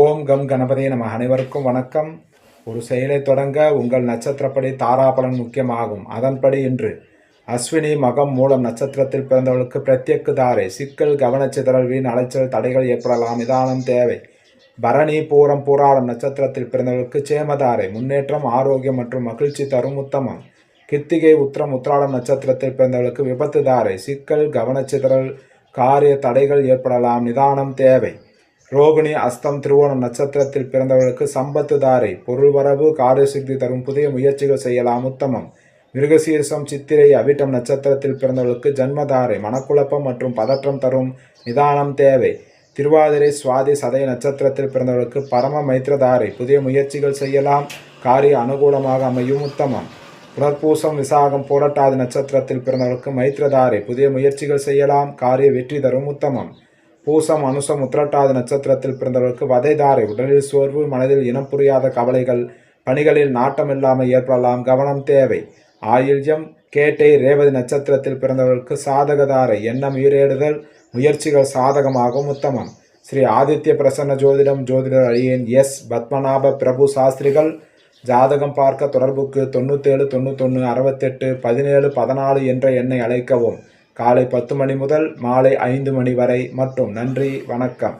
ஓம் come கணபதியே நம. அனைவருக்கும் வணக்கம். ஒரு செயலை தொடங்க உங்கள் நட்சத்திரப்படி தாராபலன் முக்கியமாகும். அதன்படி இன்று அஸ்வினி மகம் மூலம் நட்சத்திரத்தில் பிறந்தவர்களுக்கு பிரத்யக்கு தாரை. சிக்கல், கவனச்சிதறல், வீண் அலைச்சல், தடைகள் ஏற்படலாம். நிதானம் தேவை. பரணி, பூரம், பூராடம் நட்சத்திரத்தில் பிறந்தவர்களுக்கு சேமதாரை. முன்னேற்றம், ஆரோக்கியம் மற்றும் மகிழ்ச்சி தரும். உத்தமம். கிருத்திகை, உத்திரம், உத்திராடம் நட்சத்திரத்தில் பிறந்தவர்களுக்கு விபத்து தாரை. சிக்கல், கவனச்சிதறல், காரிய தடைகள் ஏற்படலாம். நிதானம் தேவை. ரோகிணி, அஸ்தம், திருவோணம் நட்சத்திரத்தில் பிறந்தவர்களுக்கு சம்பத்து தாரை. பொருள் வரவு, காரியசித்தி தரும். புதிய முயற்சிகள் செய்யலாம். உத்தமம். மிருகசீரிசம், சித்திரை, அவிட்டம் நட்சத்திரத்தில் பிறந்தவர்களுக்கு ஜன்மதாரை. மனக்குழப்பம் மற்றும் பதற்றம் தரும். நிதானம் தேவை. திருவாதிரை, சுவாதி, சதய நட்சத்திரத்தில் பிறந்தவர்களுக்கு பரம மைத்திரதாரை. புதிய முயற்சிகள் செய்யலாம். காரிய அனுகூலமாக அமையும். உத்தமம். புனர்பூசம், விசாகம், போராட்டாதி நட்சத்திரத்தில் பிறந்தவர்களுக்கு மைத்திரதாரை. புதிய முயற்சிகள் செய்யலாம். காரிய வெற்றி தரும். உத்தமம். பூசம், அனுசம், உத்திரட்டாதி நட்சத்திரத்தில் பிறந்தவர்களுக்கு வதைதாரை. உடலில் சோர்வு, மனதில் இனம் புரியாத கவலைகள், பணிகளில் நாட்டமில்லாமல் ஏற்படலாம். கவனம் தேவை. ஆயில்யம், கேட்டை, ரேவதி நட்சத்திரத்தில் பிறந்தவர்களுக்கு சாதகதாரை. எண்ணம் ஈரேடுதல், முயற்சிகள் சாதகமாகும். உத்தமம். ஸ்ரீ ஆதித்ய பிரசன்ன ஜோதிடம், ஜோதிடர் அழியேன் எஸ். பத்மநாப பிரபு சாஸ்திரிகள். ஜாதகம் பார்க்க தொடர்புக்கு 97 91 68 17 14 என்ற எண்ணை அழைக்கவும். காலை 10 மணி முதல் மாலை 5 மணி வரை மட்டும். நன்றி, வணக்கம்.